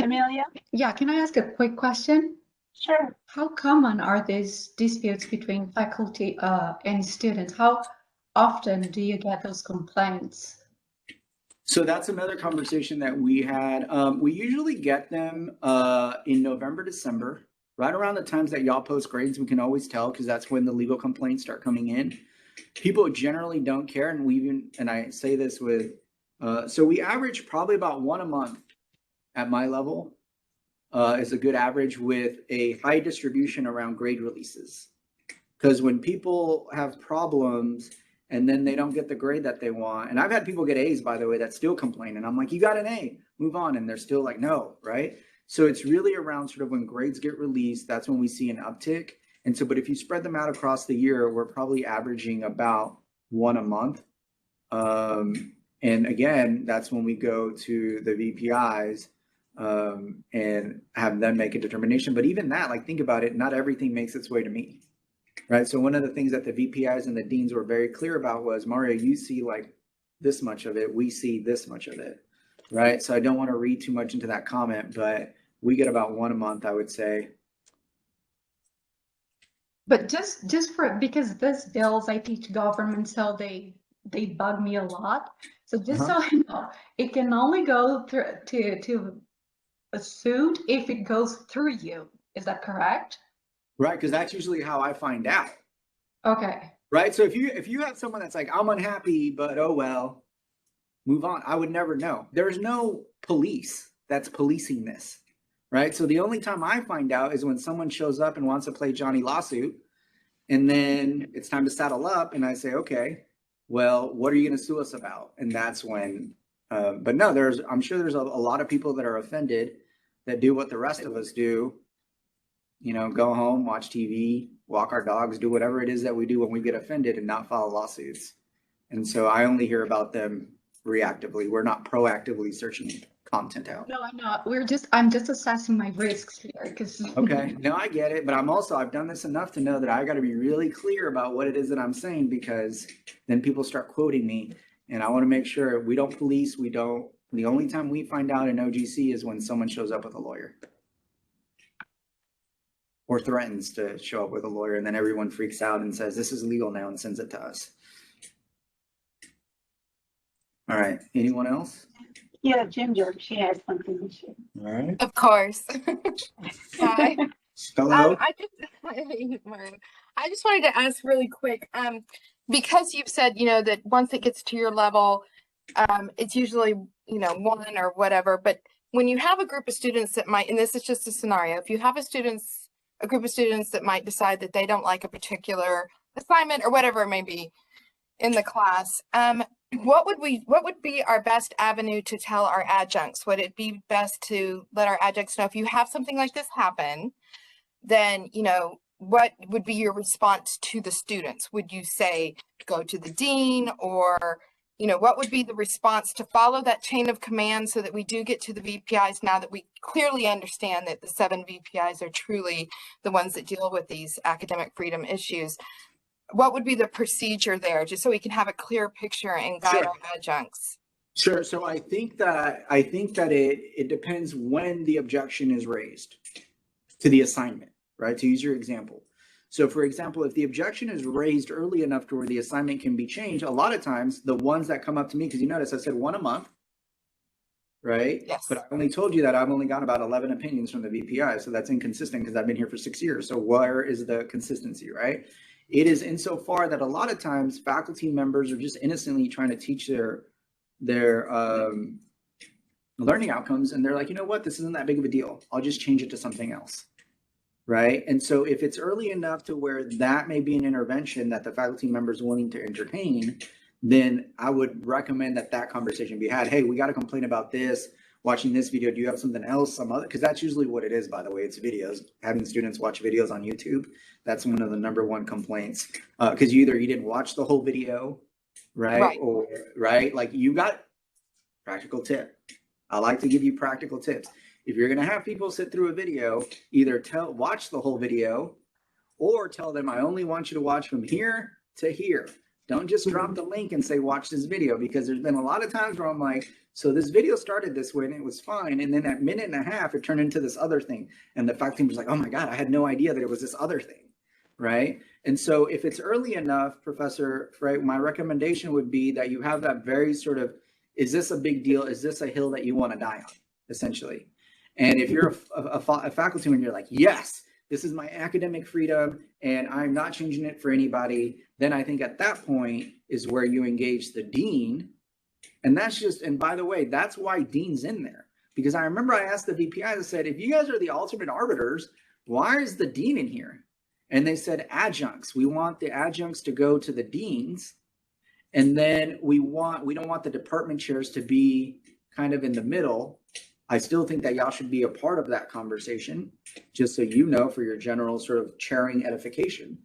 Amelia? Yeah, can I ask a quick question? Sure. How common are these disputes between faculty and students? How often do you get those complaints? So that's another conversation that we had. We usually get them in November, December, right around the times that y'all post grades. We can always tell because that's when the legal complaints start coming in. People generally don't care, and I say this with, so we average probably about 1 a month at my level is a good average with a high distribution around grade releases. Because when people have problems and then they don't get the grade that they want, and I've had people get A's, by the way, that still complain, and I'm like, you got an A, move on, and they're still like, no, right? So it's really around sort of when grades get released, that's when we see an uptick. And so, but if you spread them out across the year, we're probably averaging about 1 a month. And again, that's when we go to the VPIs and have them make a determination. But even that, like, think about it, not everything makes its way to me, right? So one of the things that the VPIs and the deans were very clear about was, Mario, you see like this much of it, we see this much of it, right? So I don't want to read too much into that comment, but We get about one a month, I would say. But just for, because this bills, I teach government, so they bug me a lot. So just so I know, it can only go through to a suit if it goes through you. Is that correct? Right, because that's usually how I find out. Okay. Right. So if you have someone that's like, I'm unhappy, but oh well, move on, I would never know. There's no police that's policing this. Right. So the only time I find out is when someone shows up and wants to play Johnny Lawsuit. And then it's time to saddle up and I say, okay, well, what are you going to sue us about? And that's when, but no, I'm sure there's a lot of people that are offended that do what the rest of us do, you know, go home, watch TV, walk our dogs, do whatever it is that we do when we get offended and not file lawsuits. And so I only hear about them reactively. We're not proactively searching content out. No, I'm not. I'm just assessing my risks here because. Okay, no, I get it, but I've done this enough to know that I got to be really clear about what it is that I'm saying, because then people start quoting me, and I want to make sure we don't police. The only time we find out in OGC is when someone shows up with a lawyer or threatens to show up with a lawyer, and then everyone freaks out and says, this is legal now, and sends it to us. All right, anyone else? Yeah, Ginger, she has something to share. All right. Of course. Hi. Hello. I just wanted to ask really quick, because you've said, you know, that once it gets to your level, it's usually, you know, one or whatever, but when you have a group of students that might, and this is just a scenario, if you have a group of students that might decide that they don't like a particular assignment or whatever it may be in the class, what would be our best avenue to tell our adjuncts? Would it be best to let our adjuncts know if you have something like this happen, then, you know, what would be your response to the students? Would you say go to the dean, or, you know, what would be the response to follow that chain of command so that we do get to the VPIs now that we clearly understand that the 7 VPIs are truly the ones that deal with these academic freedom issues? What would be the procedure there, just so we can have a clear picture and guide Sure. our adjuncts? Sure. So I think that it depends when the objection is raised to the assignment, right? To use your example. So for example, if the objection is raised early enough to where the assignment can be changed, a lot of times the ones that come up to me, because you notice I said one a month, right? Yes. But I only told you that I've only got about 11 opinions from the VPI. So that's inconsistent because I've been here for 6 years. So where is the consistency, right? It is insofar that a lot of times faculty members are just innocently trying to teach their learning outcomes. And they're like, you know what, this isn't that big of a deal. I'll just change it to something else. Right. And so if it's early enough to where that may be an intervention that the faculty member is willing to entertain, then I would recommend that conversation be had. Hey, we got a complaint about this. Watching this video, do you have something else? Some other, because that's usually what it is, by the way. It's videos. Having students watch videos on YouTube. That's one of the #1 complaints. Because you didn't watch the whole video, right? Or right, like you got practical tip. I like to give you practical tips. If you're gonna have people sit through a video, either watch the whole video, or tell them I only want you to watch from here to here. Don't just drop the link and say watch this video, because there's been a lot of times where I'm like, so this video started this way and it was fine, and then at minute and a half it turned into this other thing, and the faculty was like, oh my god, I had no idea that it was this other thing, right? And so if it's early enough, Professor Frey, my recommendation would be that you have that very sort of, is this a big deal? Is this a hill that you want to die on, essentially? And if you're a faculty member, you're like, yes, this is my academic freedom and I'm not changing it for anybody, then I think at that point is where you engage the dean. And that's just, and by the way, that's why dean's in there. Because I remember I asked the VPI, I said, if you guys are the ultimate arbiters, why is the dean in here? And they said adjuncts. We want the adjuncts to go to the deans. And then we don't want the department chairs to be kind of in the middle. I still think that y'all should be a part of that conversation, just so you know, for your general sort of chairing edification.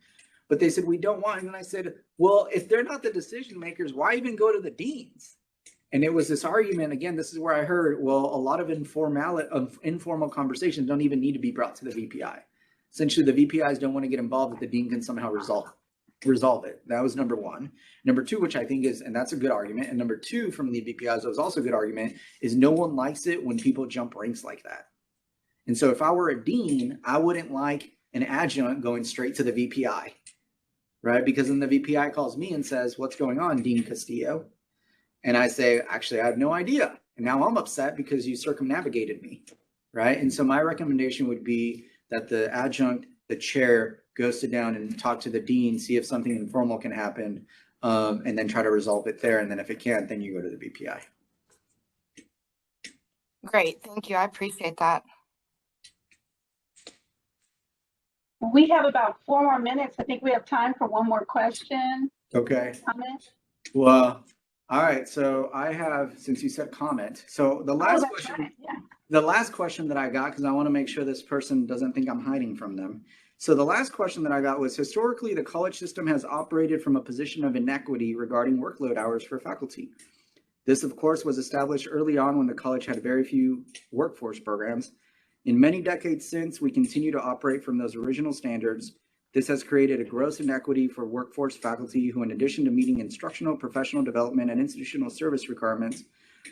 But they said, we don't want, and I said, well, if they're not the decision makers, why even go to the deans? And it was this argument, again, this is where I heard, well, a lot of informal conversations don't even need to be brought to the VPI. Essentially, the VPIs don't want to get involved if the dean can somehow resolve it. That was #1. #2, which I think is, and that's a good argument, and #2 from the VPIs, that was also a good argument, is no one likes it when people jump ranks like that. And so if I were a dean, I wouldn't like an adjunct going straight to the VPI, right? Because then the VPI calls me and says, what's going on, Dean Castillo? And I say, actually, I have no idea. And now I'm upset because you circumnavigated me, right? And so my recommendation would be that the adjunct, the chair, goes sit down and talk to the dean, see if something informal can happen, and then try to resolve it there. And then if it can't, then you go to the VPI. Great, thank you. I appreciate that. We have about 4 more minutes. I think we have time for one more question. Okay. Comment? Well, all right. So I have, since you said comment, so the last that's question, right, yeah. the last question that I got, because I want to make sure this person doesn't think I'm hiding from them. So the last question that I got was, historically, the college system has operated from a position of inequity regarding workload hours for faculty. This, of course, was established early on when the college had very few workforce programs. In many decades since, we continue to operate from those original standards. This has created a gross inequity for workforce faculty who, in addition to meeting instructional, professional development, and institutional service requirements,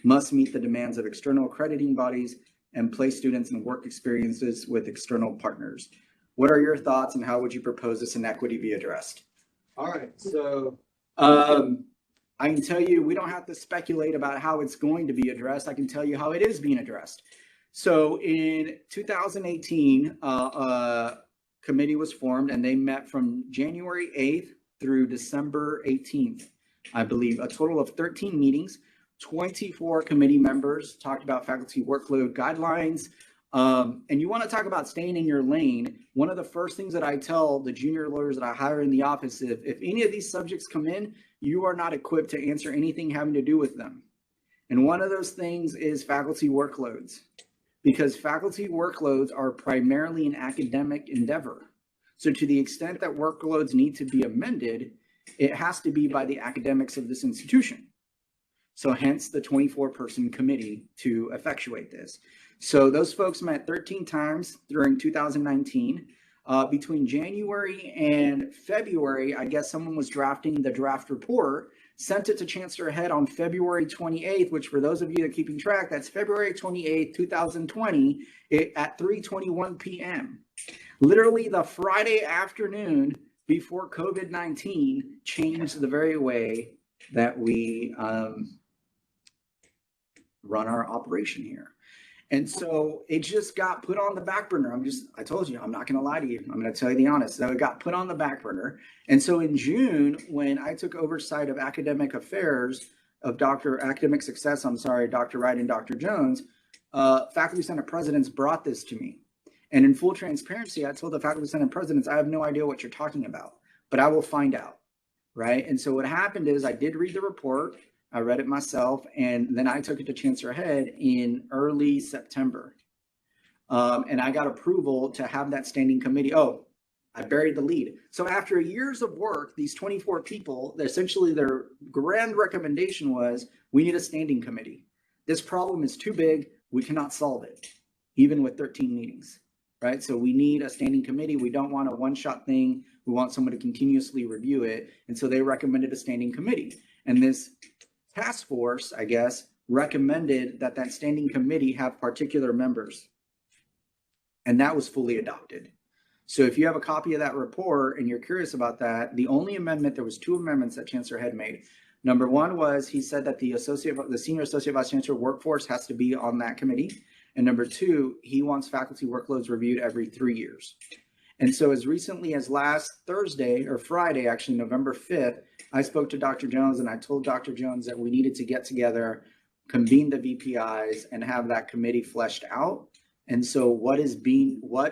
must meet the demands of external accrediting bodies and place students in work experiences with external partners. What are your thoughts and how would you propose this inequity be addressed? All right, so I can tell you we don't have to speculate about how it's going to be addressed. I can tell you how it is being addressed. So in 2018, a committee was formed and they met from January 8th through December 18th, I believe, a total of 13 meetings. 24 committee members talked about faculty workload guidelines. And you want to talk about staying in your lane. One of the first things that I tell the junior lawyers that I hire in the office, if any of these subjects come in, you are not equipped to answer anything having to do with them. And one of those things is faculty workloads, because faculty workloads are primarily an academic endeavor. So to the extent that workloads need to be amended, it has to be by the academics of this institution. So hence the 24-person committee to effectuate this. So those folks met 13 times during 2019. Between January and February, I guess someone was drafting the draft report, sent it to Chancellor Head on February 28th, which for those of you that are keeping track, that's February 28th, 2020 at 3:21 p.m. Literally the Friday afternoon before COVID-19 changed the very way that we run our operation here. And so it just got put on the back burner. I told you, I'm not going to lie to you. I'm going to tell you the honest. So it got put on the back burner. And so in June, when I took oversight of academic affairs of academic success, Dr. Wright and Dr. Jones, Faculty Senate presidents brought this to me. And in full transparency, I told the Faculty Senate presidents, I have no idea what you're talking about, but I will find out, right? And so what happened is I did read the report. I read it myself, and then I took it to Chancellor Head in early September. And I got approval to have that standing committee. Oh, I buried the lead. So after years of work, these 24 people, essentially their grand recommendation was, we need a standing committee. This problem is too big. We cannot solve it, even with 13 meetings, right? So we need a standing committee. We don't want a one-shot thing. We want someone to continuously review it. And so they recommended a standing committee. And this task force, I guess, recommended that that standing committee have particular members. And that was fully adopted. So if you have a copy of that report and you're curious about that, the only amendment, there was 2 amendments that Chancellor Head made. Number 1 was he said that the senior associate vice chancellor workforce has to be on that committee. And number 2, he wants faculty workloads reviewed every 3 years. And so as recently as last Thursday or Friday, actually November 5th, I spoke to Dr. Jones and I told Dr. Jones that we needed to get together, convene the VPIs and have that committee fleshed out. And so what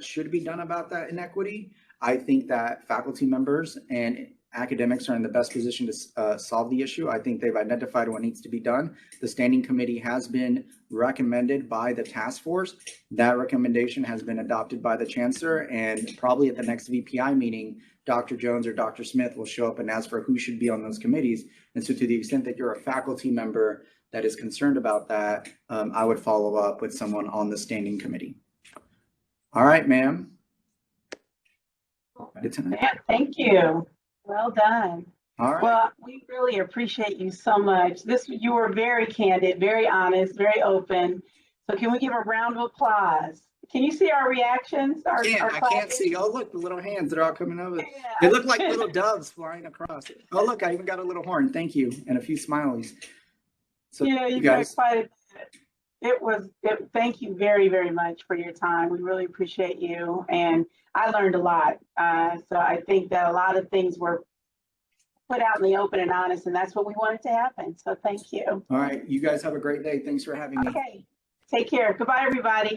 should be done about that inequity? I think that faculty members and academics are in the best position to solve the issue. I think they've identified what needs to be done. The standing committee has been recommended by the task force. That recommendation has been adopted by the chancellor, and probably at the next VPI meeting, Dr. Jones or Dr. Smith will show up and ask for who should be on those committees. And so to the extent that you're a faculty member that is concerned about that, I would follow up with someone on the standing committee. All right, ma'am. Yeah, thank you. Well done. All right. Well, we really appreciate you so much. You were very candid, very honest, very open. So can we give a round of applause? Can you see our reactions? Our I can't clapping? see. Oh, look, the little hands, they're all coming over. Yeah. They look like little doves flying across it. Oh, look, I even got a little horn. Thank you. And a few smileys. So Yeah, you you got guys, quite thank you very, very much for your time. We really appreciate you. And I learned a lot. So I think that a lot of things were put out in the open and honest, and that's what we wanted to happen. So thank you. all right, you guys have a great day. Thanks for having me. Okay, take care. Goodbye, everybody.